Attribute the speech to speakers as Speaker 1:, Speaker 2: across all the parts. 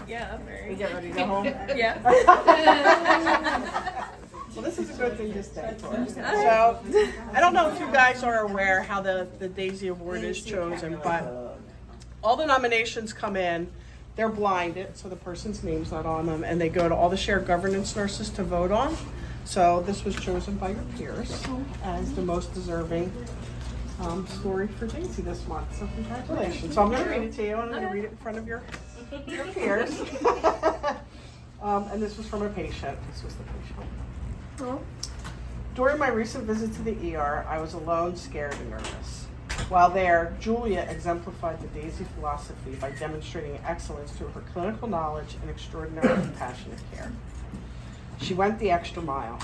Speaker 1: Yeah, I'm very.
Speaker 2: You get ready to go home?
Speaker 1: Yeah.
Speaker 2: Well, this is a good thing to stay for. So, I don't know if you guys are aware how the Daisy Award is chosen, but all the nominations come in, they're blinded, so the person's name's not on them, and they go to all the shared governance nurses to vote on. So this was chosen by your peers as the most deserving story for Daisy this month. So congratulations. So I'm going to read it to you, and I'm going to read it in front of your peers. And this was from a patient. This was the patient.
Speaker 1: Oh.
Speaker 2: During my recent visit to the ER, I was alone, scared, and nervous. While there, Julia exemplified the Daisy philosophy by demonstrating excellence through her clinical knowledge and extraordinary compassionate care. She went the extra mile.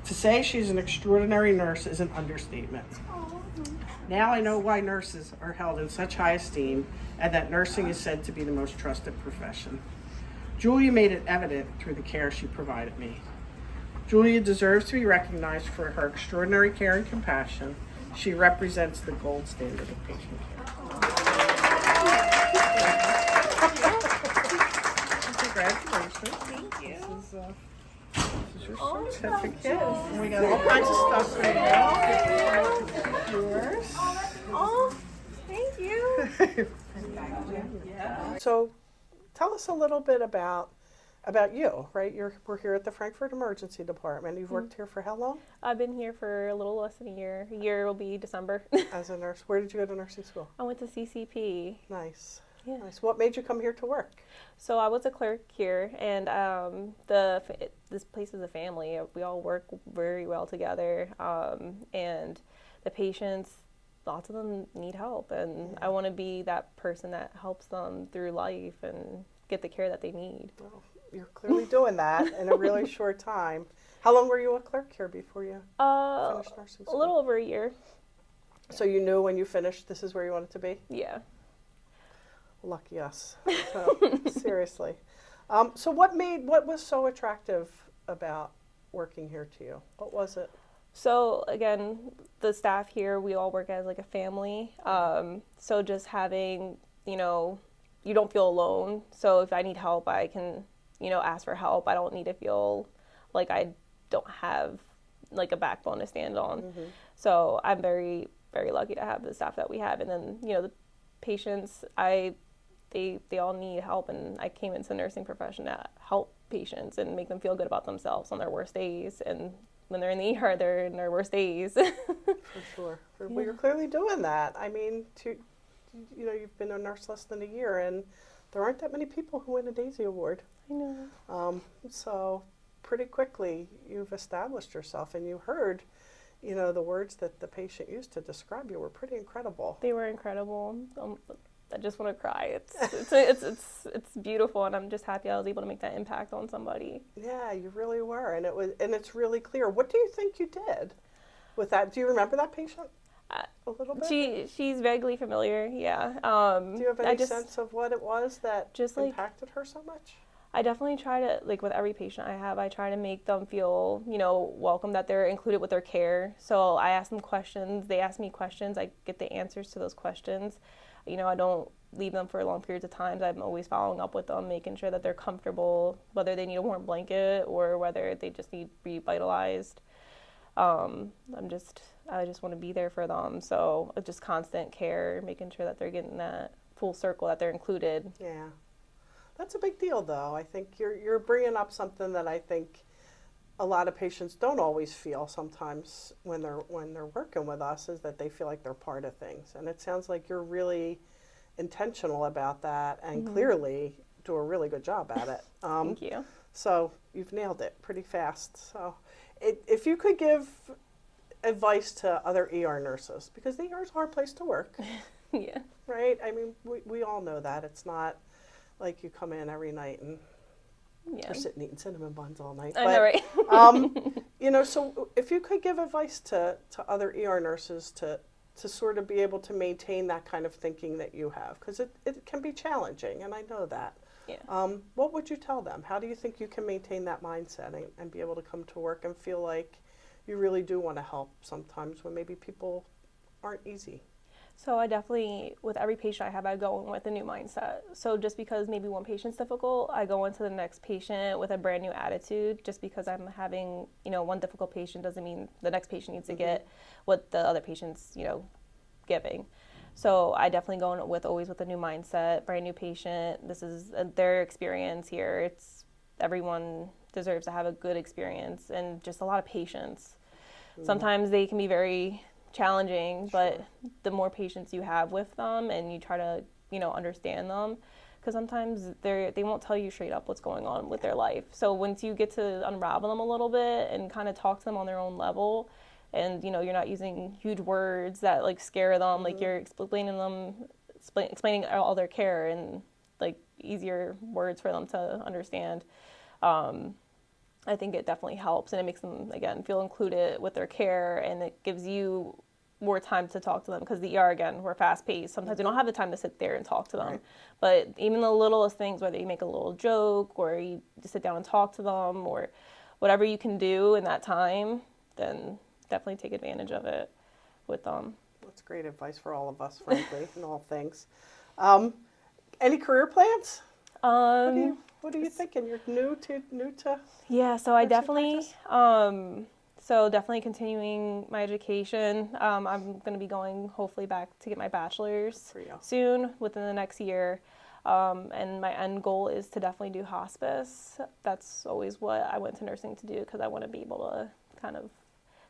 Speaker 2: To say she's an extraordinary nurse is an understatement. Now I know why nurses are held in such high esteem and that nursing is said to be the most trusted profession. Julia made it evident through the care she provided me. Julia deserves to be recognized for her extraordinary care and compassion. She represents the gold standard of patient care. Congratulations.
Speaker 1: Thank you.
Speaker 2: This is your certificate. And we got all kinds of stuff right now. Yours.
Speaker 1: Oh, thank you.
Speaker 2: So tell us a little bit about you, right? We're here at the Frankfurt Emergency Department. You've worked here for how long?
Speaker 3: I've been here for a little less than a year. A year will be December.
Speaker 2: As a nurse. Where did you go to nursing school?
Speaker 3: I went to CCP.
Speaker 2: Nice.
Speaker 3: Yeah.
Speaker 2: Nice. What made you come here to work?
Speaker 3: So I was a clerk here, and this place is a family. We all work very well together, and the patients, lots of them need help, and I want to be that person that helps them through life and get the care that they need.
Speaker 2: Well, you're clearly doing that in a really short time. How long were you a clerk here before you finished nursing school?
Speaker 3: A little over a year.
Speaker 2: So you knew when you finished this is where you wanted to be?
Speaker 3: Yeah.
Speaker 2: Lucky us. So, seriously. So what was so attractive about working here to you? What was it?
Speaker 3: So again, the staff here, we all work as like a family. So just having, you don't feel alone. So if I need help, I can, ask for help. I don't need to feel like I don't have like a backbone to stand on. Mm-hmm. So I'm very, very lucky to have the staff that we have. And then, the patients, they all need help, and I came into the nursing profession to help patients and make them feel good about themselves on their worst days. And when they're in the ER, they're in their worst days.
Speaker 2: For sure. Well, you're clearly doing that. I mean, you've been a nurse less than a year, and there aren't that many people who win a Daisy Award.
Speaker 3: I know.
Speaker 2: So pretty quickly, you've established yourself, and you heard, the words that the patient used to describe you were pretty incredible.
Speaker 3: They were incredible. I just want to cry. It's beautiful, and I'm just happy I was able to make that impact on somebody.
Speaker 2: Yeah, you really were, and it's really clear. What do you think you did with that? Do you remember that patient a little bit?
Speaker 3: She's vaguely familiar. Yeah.
Speaker 2: Do you have any sense of what it was that just impacted her so much?
Speaker 3: I definitely try to, with every patient I have, I try to make them feel, welcome, that they're included with their care. So I ask them questions. They ask me questions. I get the answers to those questions. I don't leave them for long periods of time. I'm always following up with them, making sure that they're comfortable, whether they need a warm blanket or whether they just need revitalized. I just want to be there for them. So just constant care, making sure that they're getting that full circle, that they're included.
Speaker 2: Yeah. That's a big deal, though. I think you're bringing up something that I think a lot of patients don't always feel sometimes when they're working with us, is that they feel like they're part of things. And it sounds like you're really intentional about that, and mm-hmm. clearly do a really good job at it.
Speaker 3: Thank you.
Speaker 2: So you've nailed it pretty fast. So if you could give advice to other ER nurses, because the ER is a hard place to work.
Speaker 3: Yeah.
Speaker 2: Right? I mean, we all know that. It's not like you come in every night and you're sitting eating cinnamon buns all night.
Speaker 3: I know, right?
Speaker 2: So if you could give advice to other ER nurses to sort of be able to maintain that kind of thinking that you have, because it can be challenging, and I know that.
Speaker 3: Yeah.
Speaker 2: What would you tell them? How do you think you can maintain that mindset and be able to come to work and feel like you really do want to help sometimes when maybe people aren't easy?
Speaker 3: So I definitely, with every patient I have, I go in with a new mindset. So just because maybe one patient's difficult, I go into the next patient with a brand new attitude. Just because I'm having, one difficult patient doesn't mean the next patient needs to get what the other patient's, giving. So I definitely go in always with a new mindset, brand new patient. This is their experience here. Everyone deserves to have a good experience and just a lot of patience. Sometimes they can be very challenging, but the more patience you have with them and you try to, understand them, because sometimes they won't tell you straight up what's going on with their life. So once you get to unravel them a little bit and kind of talk to them on their own level, and you're not using huge words that like scare them, like you're explaining all their care in like easier words for them to understand. I think it definitely helps, and it makes them, again, feel included with their care, and it gives you more time to talk to them, because the ER, again, we're fast-paced. Sometimes we don't have the time to sit there and talk to them.
Speaker 2: Right.
Speaker 3: But even the littlest things, whether you make a little joke or you just sit down and talk to them or whatever you can do in that time, then definitely take advantage of it with them.
Speaker 2: That's great advice for all of us, frankly, in all things. Any career plans? What are you thinking? You're new to
Speaker 3: Yeah, so I definitely,
Speaker 2: practice?
Speaker 3: definitely continuing my education. I'm going to be going hopefully back to get my bachelor's
Speaker 2: For you.
Speaker 3: soon, within the next year. And my end goal is to definitely do hospice. That's always what I went to nursing to do, because I want to be able to kind of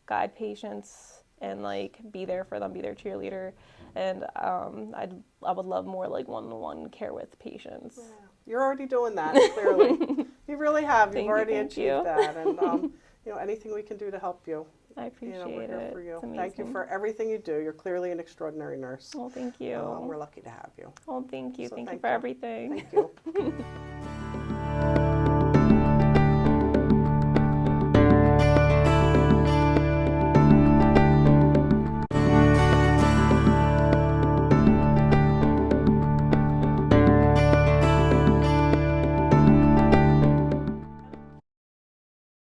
Speaker 3: guide patients and like be there for them, be their cheerleader. And I would love more like one-on-one care with patients.
Speaker 2: Yeah. You're already doing that, clearly. You really have. You've already
Speaker 3: Thank
Speaker 2: achieved
Speaker 3: you.
Speaker 2: that. And anything we can do to help you,
Speaker 3: I appreciate
Speaker 2: we're here
Speaker 3: it.
Speaker 2: for you.
Speaker 3: It's
Speaker 2: Thank you
Speaker 3: amazing.
Speaker 2: for everything you do. You're clearly an extraordinary nurse.
Speaker 3: Well, thank you.
Speaker 2: We're lucky to have you.
Speaker 3: Well, thank you.
Speaker 2: So
Speaker 3: Thank you
Speaker 2: thank
Speaker 3: for
Speaker 2: you.
Speaker 3: everything.
Speaker 2: Thank you.